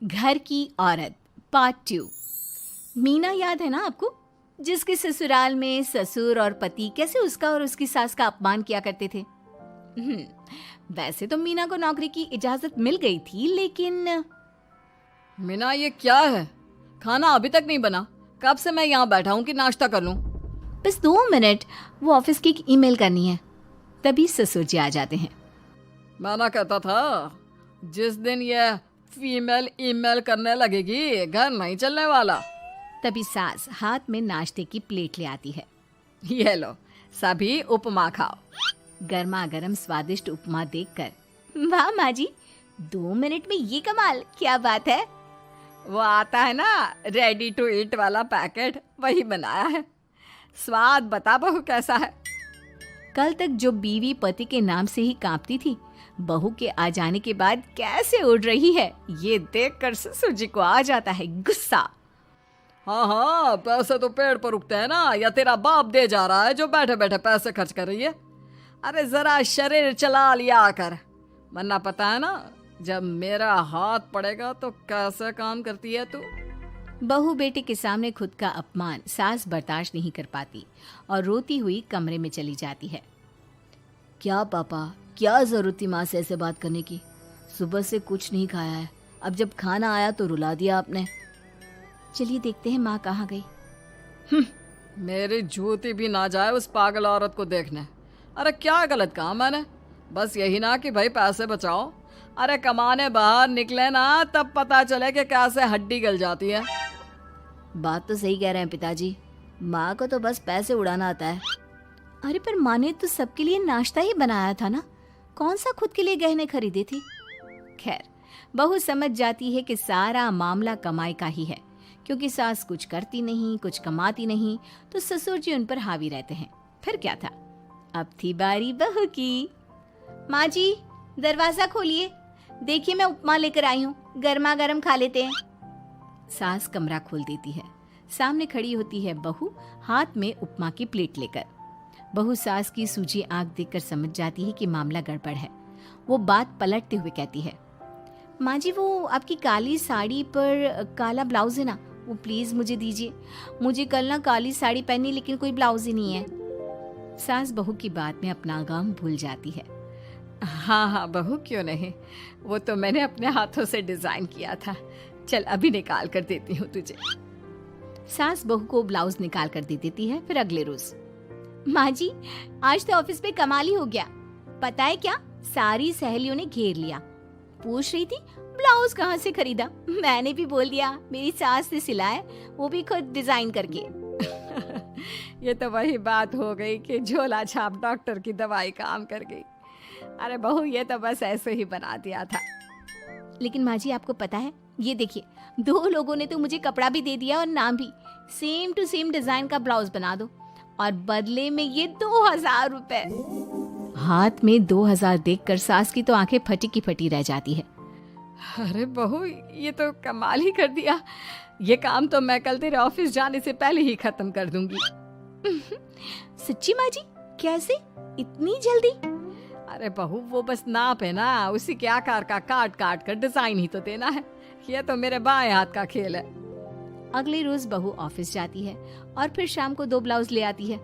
घर की औरत पार्ट 2। मीना याद है ना आपको, जिसके ससुराल में ससुर और पति कैसे उसका और उसकी सास का अपमान किया करते थे। वैसे तो मीना को नौकरी की इजाजत मिल गई थी, लेकिन मीना, ये क्या है? खाना अभी तक नहीं बना। कब से मैं यहाँ बैठा हूँ कि नाश्ता कर लूँ। बस 2 मिनट, वो ऑफिस की एक ईमेल करनी है। तभी ससुर जी आ जाते हैं। मैंने कहता था जिस दिन ये फीमेल ईमेल करने लगेगी घर नहीं चलने वाला। तभी सास हाथ में नाश्ते की प्लेट ले आती है। ये लो, सभी उपमा खाओ। गर्मा गर्म स्वादिष्ट उपमा देखकर वाह माँ जी, 2 मिनट में ये कमाल, क्या बात है। वो आता है ना रेडी टू ईट वाला पैकेट, वही बनाया है। स्वाद बता बहू कैसा है। कल तक जो बीवी पति के नाम से ही कांपती थी, बहू के आ जाने के बाद कैसे उड़ रही है, ये देखकर ससुर जी को आ जाता है गुस्सा। हाँ, पैसे तो पेड़ पर उगते हैं ना, या तेरा बाप दे जा रहा है जो बैठे बैठे पैसे खर्च कर रही है। अरे जरा शरीर चला लिया कर, वरना पता है ना जब मेरा हाथ पड़ेगा तो कैसे काम करती है तू। बहू बेटे के सामने खुद का अपमान सास बर्दाश्त नहीं कर पाती और रोती हुई कमरे में चली जाती है। क्या पापा, क्या जरूरत थी माँ से ऐसे बात करने की? सुबह से कुछ नहीं खाया है, अब जब खाना आया तो रुला दिया आपने। चलिए देखते हैं माँ कहाँ गई। मेरी जूती भी ना जाए उस पागल औरत को देखने। अरे क्या गलत काम मैंने? बस यही ना कि भाई पैसे बचाओ। अरे कमाने बाहर निकले ना तब पता चले कि कैसे हड्डी गल जाती है। बात तो सही कह रहे हैं पिताजी, माँ को तो बस पैसे उड़ाना आता है। अरे पर माँ ने तो सबके लिए नाश्ता ही बनाया था ना, कौन सा खुद के लिए गहने खरीदे थे। खैर, बहू समझ जाती है कि सारा मामला कमाई का ही है, क्योंकि सास कुछ करती नहीं, कुछ कमाती नहीं, तो ससुर जी उन पर हावी रहते हैं। फिर क्या था, अब थी बारी बहू की। माँ जी, दरवाजा खोलिए, देखिए मैं उपमा लेकर आई हूँ, गर्मा गर्म खा लेते हैं। सास कमरा खोल देती है। सामने खड़ी होती है बहू, हाथ में उपमा की प्लेट लेकर। बहू सास की सूजी आंख देखकर समझ जाती है कि मामला गड़बड़ है। वो बात पलटते हुए कहती है, माँ जी वो आपकी काली साड़ी पर काला ब्लाउज है ना, वो प्लीज मुझे दीजिए। मुझे कल ना काली साड़ी पहनी, लेकिन कोई ब्लाउज ही नहीं है। सास बहू की बात में अपना गम भूल जाती है। हाँ हाँ बहू, क्यों नहीं, वो तो मैंने अपने हाथों से डिजाइन किया था। चल अभी निकाल कर देती हूँ तुझे। सास बहू को ब्लाउज निकाल कर दे देती है। फिर अगले रोज, माँ जी आज तो ऑफिस पे कमाल ही हो गया। पता है क्या, सारी सहेलियों ने घेर लिया, पूछ रही थी ब्लाउज कहाँ से खरीदा। मैंने भी बोल दिया मेरी सास ने सिलाया, वो भी खुद डिजाइन करके। ये तो वही बात हो गई कि झोला छाप डॉक्टर की दवाई काम कर गई। अरे बहू, ये तो बस ऐसे ही बना दिया था। लेकिन माँ जी आपको पता है, ये देखिए 2 लोगों ने तो मुझे कपड़ा भी दे दिया और नाम भी, सेम टू सेम डिजाइन का ब्लाउज बना दो, और बदले में ये 2000 रुपए। हाथ में 2000 देखकर सास की तो आंखें फटी की फटी रह जाती है। अरे बहू, ये तो कमाल ही कर दिया। ये काम तो मैं कल तेरे ऑफिस जाने से पहले ही खत्म कर दूंगी। सच्ची माँ जी? कैसे, इतनी जल्दी? अरे बहू, वो बस नाप है ना, उसी के आकार का काट काट कर डिजाइन ही तो देना है। ये तो मेरे बाएं हाथ का खेल है। अगले रोज बहू ऑफिस जाती है और फिर शाम को 2 ब्लाउज ले आती है।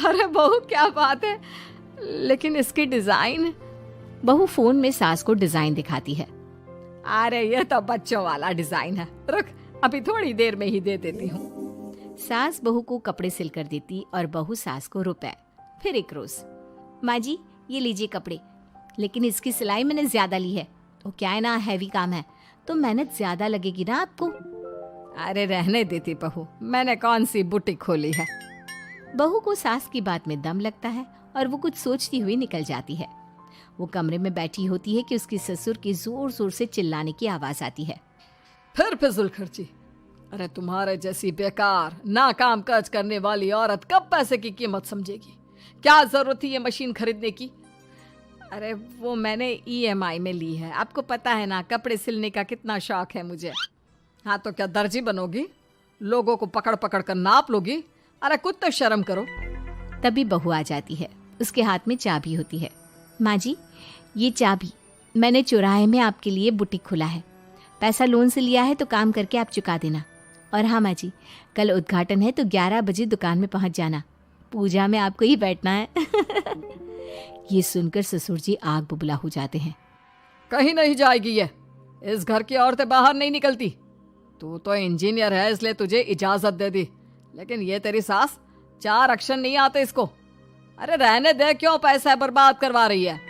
अरे बहू, क्या बात है, लेकिन इसकी डिजाइन। बहू फोन में सास को डिजाइन दिखाती है। अरे ये तो बच्चों वाला डिजाइन है, रुक अभी थोड़ी देर में ही दे देती हूँ। सास बहू को कपड़े सिल कर देती और बहू सास को रुपए। फिर एक रोज, माँ जी ये लीजिए कपड़े, लेकिन इसकी सिलाई मैंने ज्यादा ली है। तो क्या है ना, हैवी काम है तो मेहनत ज्यादा लगेगी ना आपको। अरे रहने देती बहू, मैंने कौन सी बुटीक खोली है। बहू को सास की बात में दम लगता है और वो कुछ सोचती हुई निकल जाती है। वो कमरे में बैठी होती है कि उसके ससुर की जोर जोर से चिल्लाने की आवाज आती है। फिर फिजूल खर्ची। अरे तुम्हारे जैसी बेकार नाकाम काज करने वाली औरत कब पैसे की कीमत समझेगी। क्या जरूरत थी ये मशीन खरीदने की? अरे वो मैंने EMI में ली है, आपको पता है ना कपड़े सिलने का कितना शौक है मुझे। हाँ तो क्या दर्जी बनोगी, लोगों को पकड़ पकड़ कर नाप लोगी? अरे कुछ तो शर्म करो। तभी बहू आ जाती है, उसके हाथ में चाबी होती है। माँ जी ये चाबी, मैंने चौराहे में आपके लिए बुटीक खुला है, पैसा लोन से लिया है तो काम करके आप चुका देना। और हाँ माँ जी, कल उद्घाटन है तो 11 बजे दुकान में पहुंच जाना, पूजा में आपको ही बैठना है। ये सुनकर ससुर जी आग बुबला हो जाते हैं। कहीं नहीं जाएगी ये, इस घर की औरतें बाहर नहीं निकलती। तू तो इंजीनियर है इसलिए तुझे इजाजत दे दी, लेकिन ये तेरी सास 4 अक्षर नहीं आते इसको। अरे रहने दे, क्यों पैसा बर्बाद करवा रही है।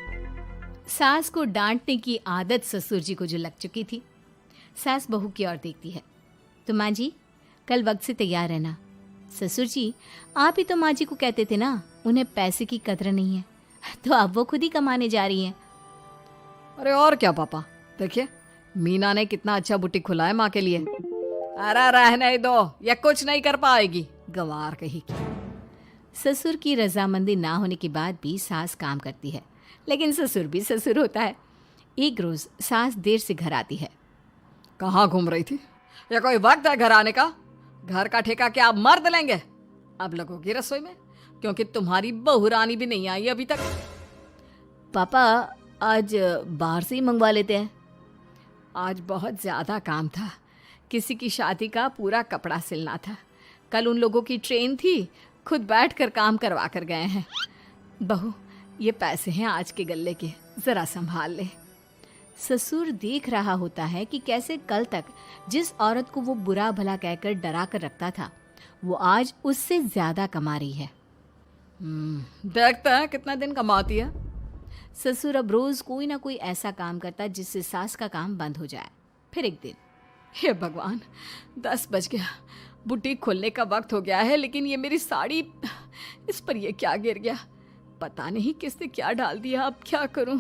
सास को डांटने की आदत ससुर जी को जो लग चुकी थी। सास बहू की ओर देखती है। तो माँ जी कल वक्त से तैयार रहना। ससुर जी आप ही तो माँ जी को कहते थे ना उन्हें पैसे की कदर नहीं है, तो अब वो खुद ही कमाने जा रही हैं। अरे और क्या पापा, देखिए मीना ने कितना अच्छा बुटीक खुला है माँ के लिए। अरे रहने दो, ये कुछ नहीं कर पाएगी, गंवार कहीं की। ससुर की रजामंदी ना होने के बाद भी सास काम करती है, लेकिन ससुर भी ससुर होता है। एक रोज सास देर से घर आती है। कहाँ घूम रही थी? ये कोई वक्त है घर आने का? घर का ठेका क्या आप मर्द लेंगे? अब लगोगी रसोई में, क्योंकि तुम्हारी बहू रानी भी नहीं आई अभी तक। पापा आज बाहर से ही मंगवा लेते हैं। आज बहुत ज़्यादा काम था, किसी की शादी का पूरा कपड़ा सिलना था। कल उन लोगों की ट्रेन थी, खुद बैठकर काम करवा कर गए हैं। बहू ये पैसे हैं आज के गल्ले के, ज़रा संभाल ले। ससुर देख रहा होता है कि कैसे कल तक जिस औरत को वो बुरा भला कहकर डरा कर रखता था, वो आज उससे ज्यादा कमा रही है। देखते हैं कितना दिन कमाती है। ससुर अब रोज कोई ना कोई ऐसा काम करता जिससे सास का काम बंद हो जाए। फिर एक दिन, हे भगवान 10 बज गया, बुटीक खोलने का वक्त हो गया है, लेकिन ये मेरी साड़ी, इस पर ये क्या गिर गया? पता नहीं किसने क्या डाल दिया, अब क्या करूं?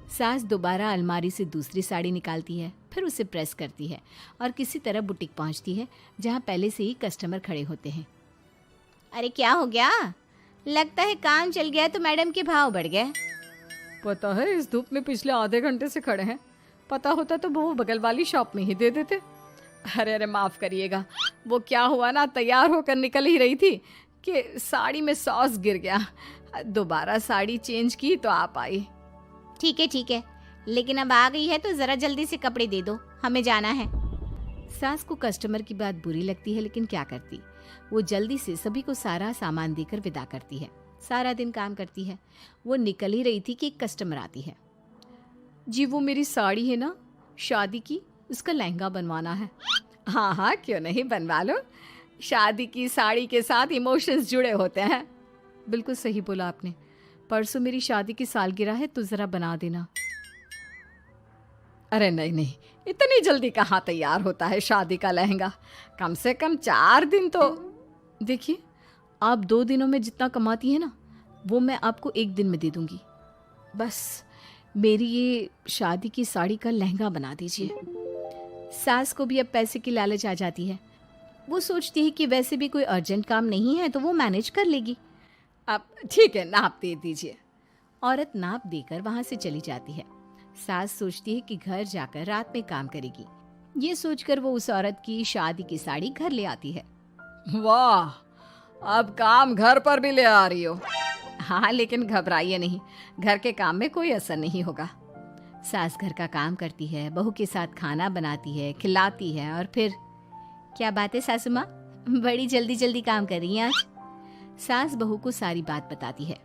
सास दोबारा अलमारी से दूसरी साड़ी निकालती है, फिर उसे प्रेस करती है और किसी तरह बुटीक पहुंचती है जहां पहले से ही कस्टमर खड़े होते हैं। अरे क्या हो गया? लगता है काम चल गया तो मैडम के भाव बढ़ गए। पता है इस धूप में पिछले आधे घंटे से खड़े हैं, पता होता तो वो बगल वाली शॉप में ही दे देते। अरे अरे माफ़ करिएगा, वो क्या हुआ ना, तैयार होकर निकल ही रही थी कि साड़ी में सॉस गिर गया। दोबारा साड़ी चेंज की तो आप आई। ठीक है, लेकिन अब आ गई है तो ज़रा जल्दी से कपड़े दे दो, हमें जाना है। सास को कस्टमर की बात बुरी लगती है, लेकिन क्या करती, वो जल्दी से सभी को सारा सामान देकर विदा करती है। सारा दिन काम करती है। वो निकल ही रही थी कि एक कस्टमर आती है। जी वो मेरी साड़ी है ना शादी की, उसका लहंगा बनवाना है। हाँ हाँ क्यों नहीं, बनवा लो। शादी की साड़ी के साथ इमोशंस जुड़े होते हैं। बिल्कुल सही बोला आपने, परसों मेरी शादी की सालगिरह है तो ज़रा बना देना। अरे नहीं, इतनी जल्दी कहाँ तैयार होता है शादी का लहंगा, कम से कम 4 दिन तो। देखिए आप 2 दिनों में जितना कमाती है ना, वो मैं आपको 1 दिन में दे दूंगी। बस मेरी ये शादी की साड़ी का लहंगा बना दीजिए। सास को भी अब पैसे की लालच आ जाती है। वो सोचती है कि वैसे भी कोई अर्जेंट काम नहीं है तो वो मैनेज कर लेगी। अब ठीक है, नाप दे दीजिए। औरत नाप देकर वहां से चली जाती है। सास सोचती है कि घर जाकर रात में काम करेगी। ये सोचकर वो उस औरत की शादी की साड़ी घर ले आती है। वाह, अब काम घर पर भी ले आ रही हो। हाँ, लेकिन घबराइए नहीं, घर के काम में कोई असर नहीं होगा। सास घर का काम करती है, बहू के साथ खाना बनाती है, खिलाती है और फिर। क्या बात है सासू माँ, बड़ी जल्दी जल्दी काम कर रही हैं आज। सास बहू को सारी बात बताती है।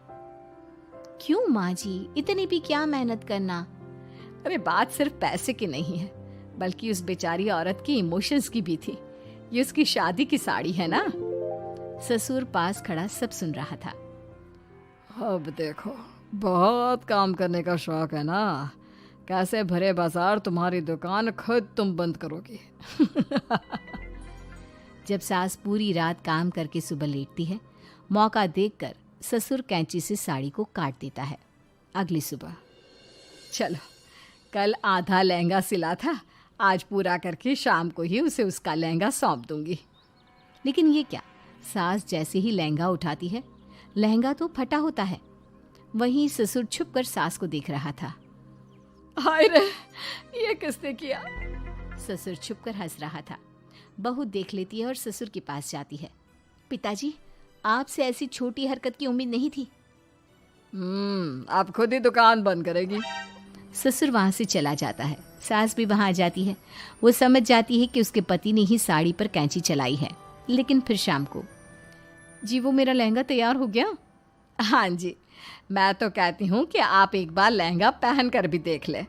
क्यों माँ जी, इतनी भी क्या मेहनत करना? अरे बात सिर्फ पैसे की नहीं है, बल्कि उस बेचारी औरत की इमोशंस की भी थी। ये उसकी शादी की साड़ी है ना। ससुर पास खड़ा सब सुन रहा था। अब देखो, बहुत काम करने का शौक है ना, कैसे भरे बाजार तुम्हारी दुकान खुद तुम बंद करोगी। जब सास पूरी रात काम करके सुबह लेटती है, मौका देखकर ससुर कैंची से साड़ी को काट देता है। अगली सुबह, चलो कल आधा लहंगा सिला था, आज पूरा करके शाम को ही उसे उसका लहंगा सौंप दूंगी। लेकिन ये क्या, सास जैसे ही लहंगा उठाती है, लहंगा तो फटा होता है। वहीं ससुर छुप कर सास को देख रहा था। हाय रे, ये किसने किया? ससुर छुप कर हंस रहा था। बहू देख लेती है और ससुर के पास जाती है। पिताजी, आपसे ऐसी छोटी हरकत की उम्मीद नहीं थी। अब खुद ही दुकान बंद करेगी। ससुर वहाँ से चला जाता है। सास भी वहाँ आ जाती है। वो समझ जाती है कि उसके पति ने ही साड़ी पर कैंची चलाई है। लेकिन फिर शाम को, जी वो मेरा लहंगा तैयार हो गया? हाँ जी, मैं तो कहती हूँ कि आप एक बार लहंगा पहन कर भी देख ले।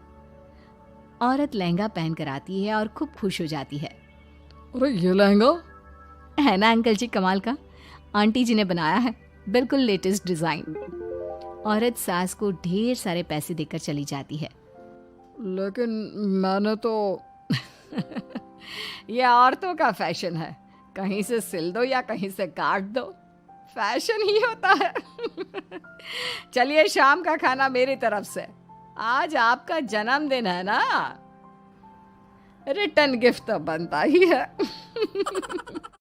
औरत लहंगा पहन कर आती है और खूब खुश हो जाती है। अरे ये लहंगा है ना अंकल जी कमाल का, आंटी जी ने बनाया है, बिल्कुल लेटेस्ट डिज़ाइन। औरत सास को ढेर सारे पैसे देकर चली जाती है। लेकिन मैंने तो ये औरतों का फैशन है, कहीं से सिल दो या कहीं से काट दो, फैशन ही होता है। चलिए शाम का खाना मेरी तरफ से, आज आपका जन्मदिन है ना, रिटर्न गिफ्ट तो बनता ही है।